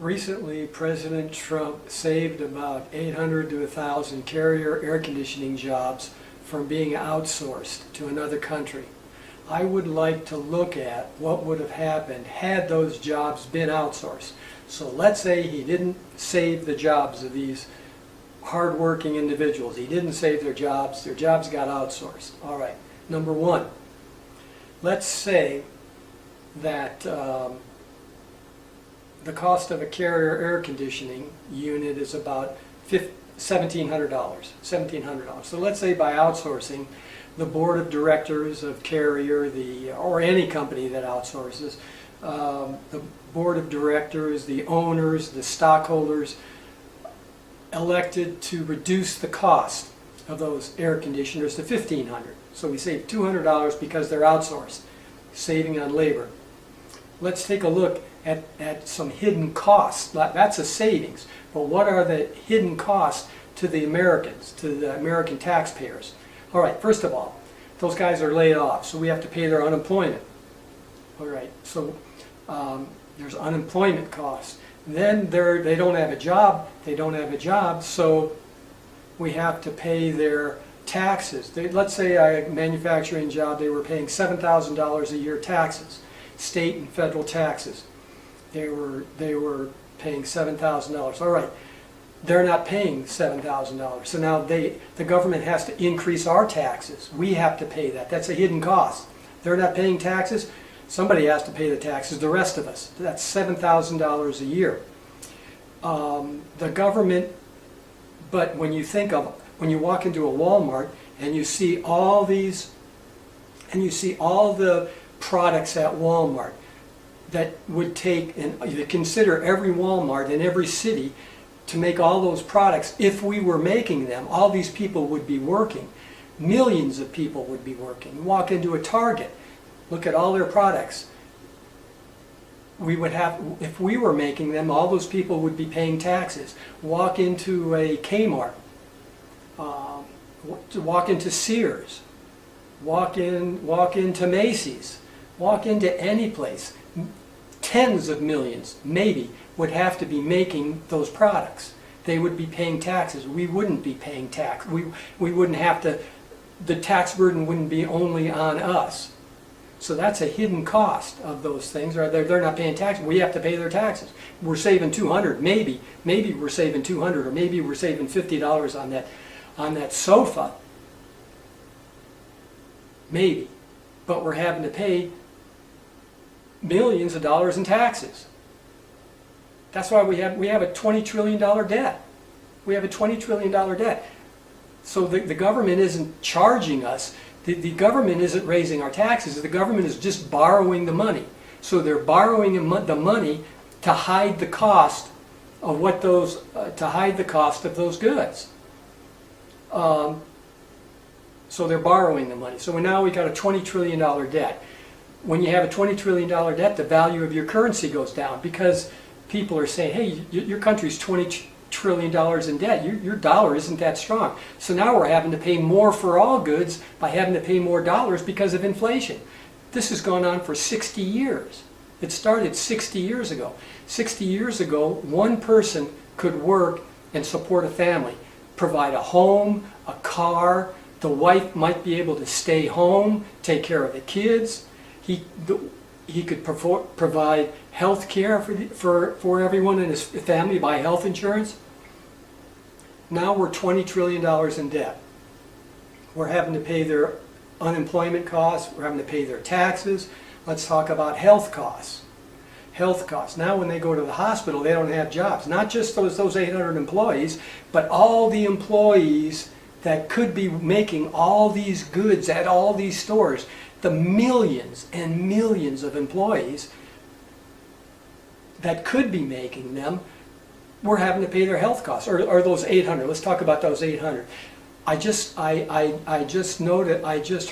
Recently, President Trump saved about 800 to 1,000 carrier air conditioning jobs from being outsourced to another country. I would like to look at what would have happened had those jobs been outsourced. So let's say he didn't save the jobs of these hardworking individuals. He didn't save their jobs got outsourced. All right, number one, let's say that the cost of a carrier air conditioning unit is about $1,700. So let's say by outsourcing, the board of directors of carrier, or any company that outsources, the board of directors, the owners, the stockholders, elected to reduce the cost of those air conditioners to $1,500. So we save $200 because they're outsourced, saving on labor. Let's take a look at some hidden costs. That's a savings, but what are the hidden costs to the Americans, to the American taxpayers? All right, first of all, those guys are laid off, so we have to pay their unemployment. All right, so there's unemployment costs. Then they don't have a job, so we have to pay their taxes. Let's say a manufacturing job, they were paying $7,000 a year taxes, state and federal taxes. They were paying $7,000. All right, they're not paying $7,000. So now the government has to increase our taxes. We have to pay that. That's a hidden cost. They're not paying taxes. Somebody has to pay the taxes, the rest of us. That's $7,000 a year. The government, but when you walk into a Walmart and you see all the products at Walmart that would take, and you consider every Walmart in every city to make all those products, if we were making them, all these people would be working. Millions of people would be working. You walk into a Target, look at all their products. We would have, if we were making them, all those people would be paying taxes. Walk into a Kmart, walk into Sears, walk into Macy's, walk into any place. Tens of millions, maybe, would have to be making those products. They would be paying taxes. We wouldn't be paying tax. We wouldn't have to, the tax burden wouldn't be only on us. So that's a hidden cost of those things. Or they're not paying taxes. We have to pay their taxes. We're saving $200. Maybe we're saving $200, or maybe we're saving $50 on that sofa. Maybe, but we're having to pay millions of dollars in taxes. That's why we have a $20 trillion debt. We have a $20 trillion debt. So the government isn't charging us. The government isn't raising our taxes. The government is just borrowing the money. So they're borrowing the money to hide the cost of what those goods. So they're borrowing the money. So now we got a $20 trillion debt. When you have a $20 trillion debt, the value of your currency goes down because people are saying, hey, your country's $20 trillion in debt. Your dollar isn't that strong. So now we're having to pay more for all goods by having to pay more dollars because of inflation. This has gone on for 60 years. It started 60 years ago. 60 years ago, one person could work and support a family, provide a home, a car. The wife might be able to stay home, take care of the kids. He could provide health care for everyone in his family, buy health insurance. Now we're $20 trillion in debt. We're having to pay their unemployment costs. We're having to pay their taxes. Let's talk about health costs. Health costs. Now when they go to the hospital, they don't have jobs. Not just those 800 employees, but all the employees that could be making all these goods at all these stores. The millions and millions of employees that could be making them, we're having to pay their health costs, or those 800. Let's talk about those 800. I just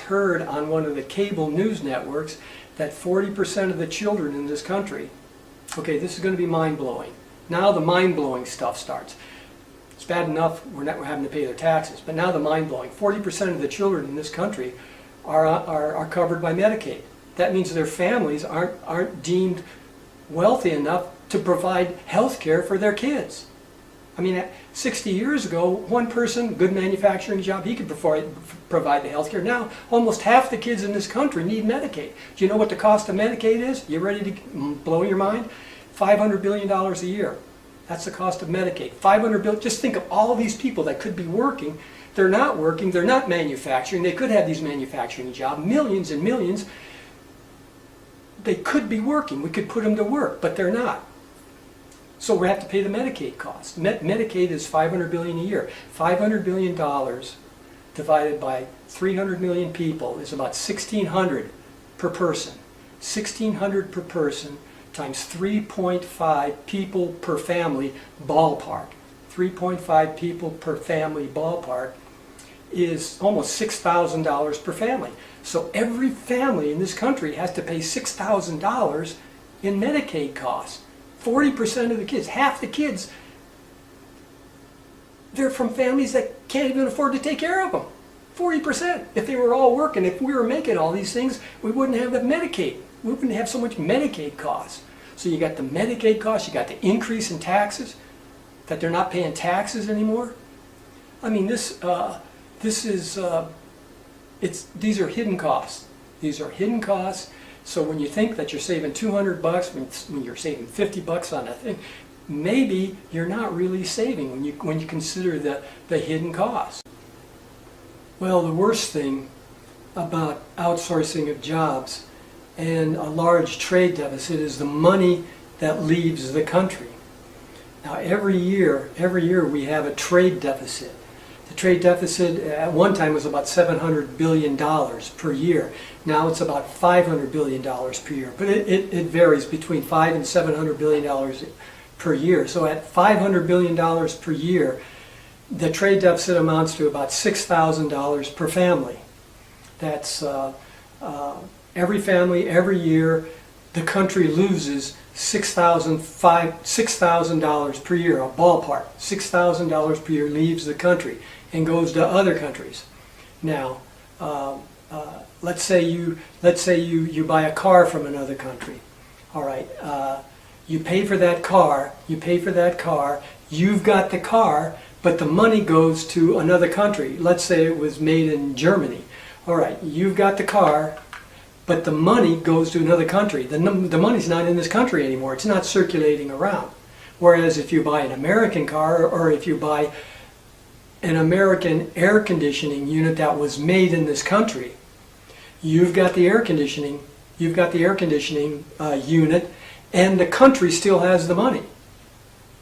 heard on one of the cable news networks that 40% of the children in this country, okay, this is going to be mind-blowing. Now the mind-blowing stuff starts. It's bad enough we're having to pay their taxes, but now the mind-blowing. 40% of the children in this country are covered by Medicaid. That means their families aren't deemed wealthy enough to provide health care for their kids. I mean, 60 years ago, one person, good manufacturing job, he could provide the health care. Now, almost half the kids in this country need Medicaid. Do you know what the cost of Medicaid is? You ready to blow your mind? $500 billion a year. That's the cost of Medicaid. $500 billion. Just think of all these people that could be working. They're not working. They're not manufacturing. They could have these manufacturing jobs. Millions and millions. They could be working. We could put them to work, but they're not. So we have to pay the Medicaid cost. Medicaid is $500 billion a year. $500 billion divided by 300 million people is about $1,600 per person. $1,600 per person times 3.5 people per family ballpark. 3.5 people per family ballpark is almost $6,000 per family. So every family in this country has to pay $6,000 in Medicaid costs. 40% of the kids, half the kids, they're from families that can't even afford to take care of them. 40%. If they were all working, if we were making all these things, we wouldn't have the Medicaid. We wouldn't have so much Medicaid costs. So you got the Medicaid costs, you got the increase in taxes, that they're not paying taxes anymore. I mean, these are hidden costs. These are hidden costs. So when you think that you're saving $200, when you're saving $50 on a thing, maybe you're not really saving when you consider the hidden costs. Well, the worst thing about outsourcing of jobs and a large trade deficit is the money that leaves the country. Now every year we have a trade deficit. The trade deficit at one time was about $700 billion per year. Now it's about $500 billion per year. But it varies between $500 and $700 billion per year. So at $500 billion per year, the trade deficit amounts to about $6,000 per family. That's every family, every year, the country loses $6,000 per year, a ballpark. $6,000 per year leaves the country and goes to other countries. Now, let's say you buy a car from another country. All right, you pay for that car. You've got the car, but the money goes to another country. Let's say it was made in Germany. All right, you've got the car, but the money goes to another country. The money's not in this country anymore. It's not circulating around. Whereas if you buy an American car, or if you buy an American air conditioning unit that was made in this country, you've got the air conditioning unit, and the country still has the money.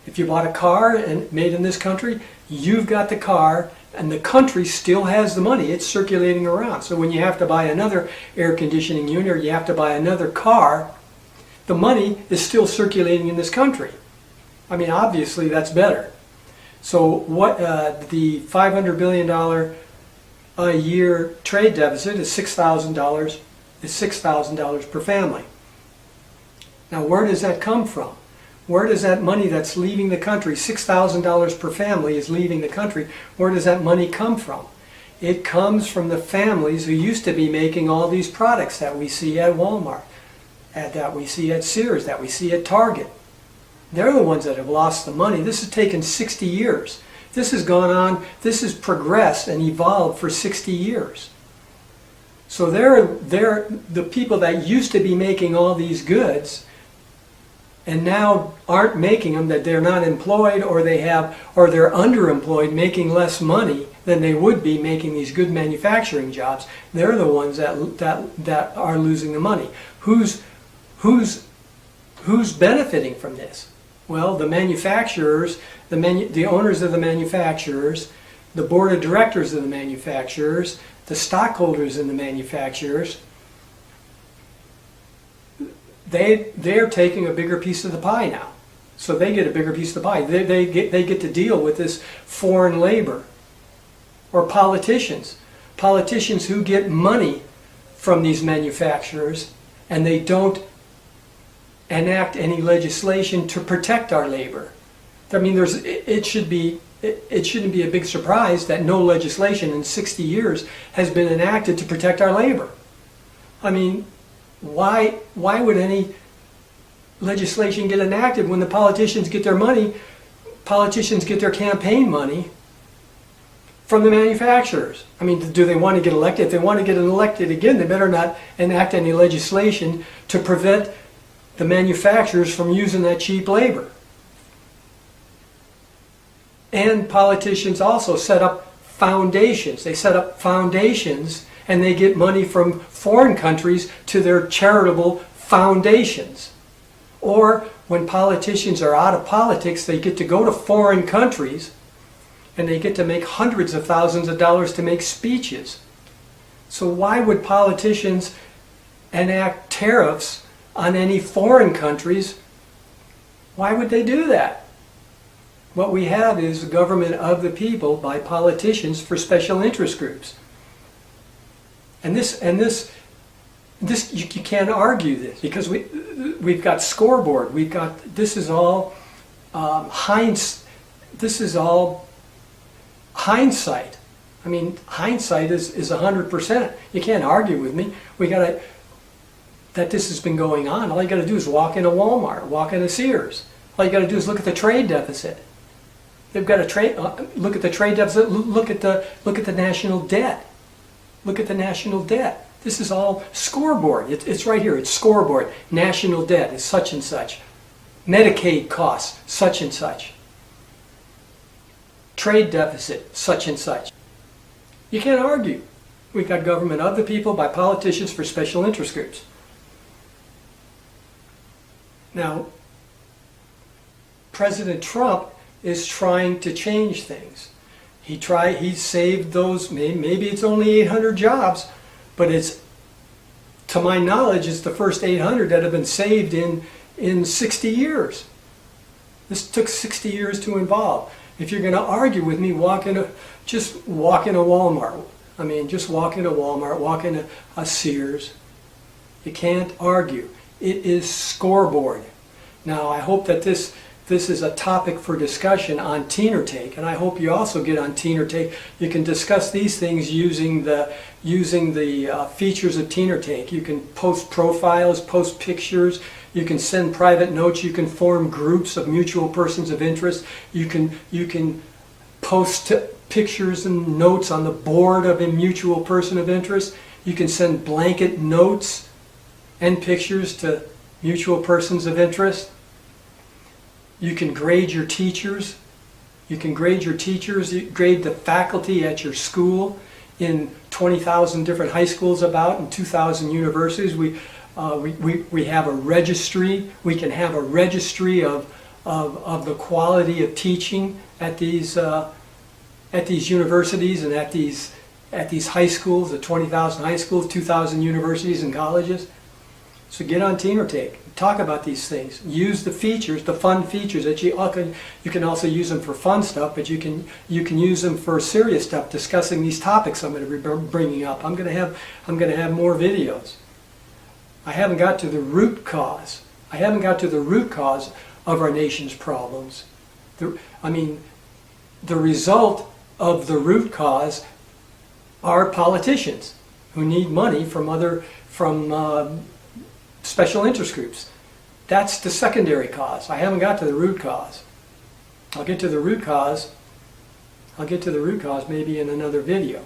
If you bought a car and made in this country, you've got the car, and the country still has the money. It's circulating around. So when you have to buy another air conditioning unit, or you have to buy another car, the money is still circulating in this country. I mean, obviously that's better. So what the $500 billion a year trade deficit is $6,000. Is $6,000 per family. Now, where does that come from? Where does that money that's leaving the country, $6,000 per family is leaving the country, where does that money come from? It comes from the families who used to be making all these products that we see at Walmart, that we see at Sears, that we see at Target. They're the ones that have lost the money. This has taken 60 years. This has gone on, this has progressed and evolved for 60 years. So they're the people that used to be making all these goods and now aren't making them, that they're not employed, or they're underemployed, making less money than they would be making these good manufacturing jobs. They're the ones that are losing the money. Who's benefiting from this? Well, the manufacturers, the owners of the manufacturers, the board of directors of the manufacturers, the stockholders in the manufacturers. They're taking a bigger piece of the pie now. So they get a bigger piece of the pie. They get to deal with this foreign labor. Or politicians. Politicians who get money from these manufacturers, and they don't enact any legislation to protect our labor. I mean, it shouldn't be a big surprise that no legislation in 60 years has been enacted to protect our labor. I mean, why would any legislation get enacted when the politicians get their money. Politicians get their campaign money from the manufacturers. I mean, do they want to get elected? If they want to get elected again, they better not enact any legislation to prevent the manufacturers from using that cheap labor. And politicians also set up foundations. They set up foundations and they get money from foreign countries to their charitable foundations. Or when politicians are out of politics, they get to go to foreign countries and they get to make hundreds of thousands of dollars to make speeches. So why would politicians enact tariffs on any foreign countries? Why would they do that? What we have is the government of the people by politicians for special interest groups. And this you can't argue this, because we've got scoreboard. We've got, this is all this is all hindsight. I mean, hindsight is 100%. You can't argue with me. That this has been going on. All you got to do is walk into Walmart, walk into Sears. All you got to do is look at the trade deficit. They've got a trade. Look at the trade deficit. Look at the national debt. Look at the national debt. This is all scoreboard. It's right here. It's scoreboard. National debt is such and such. Medicaid costs such and such. Trade deficit such and such. You can't argue. We've got government of the people by politicians for special interest groups. Now, President Trump is trying to change things. He saved those, maybe it's only 800 jobs, but it's, to my knowledge, it's the first 800 that have been saved in 60 years. This took 60 years to involve. If you're going to argue with me, just walk into Walmart. I mean, just walk into Walmart, walk into a Sears. You can't argue. It is scoreboard. Now, I hope that this is a topic for discussion on teenertake, and I hope you also get on teenertake. You can discuss these things using the features of teenertake. You can post profiles, post pictures. You can send private notes. You can form groups of mutual persons of interest. You can post pictures and notes on the board of a mutual person of interest. You can send blanket notes and pictures to mutual persons of interest. You can grade your teachers. You can grade your teachers. You grade the faculty at your school in 20,000 different high schools about, and 2,000 universities. We have a registry. We can have a registry of the quality of teaching at these universities and at these high schools, the 20,000 high schools, 2,000 universities and colleges. So get on teenertake. Talk about these things. Use the features, the fun features that you can also use them for fun stuff, but you can use them for serious stuff, discussing these topics I'm going to be bringing up. I'm going to have more videos. I haven't got to the root cause. I haven't got to the root cause of our nation's problems. The result of the root cause are politicians who need money from special interest groups. That's the secondary cause. I haven't got to the root cause. I'll get to the root cause maybe in another video.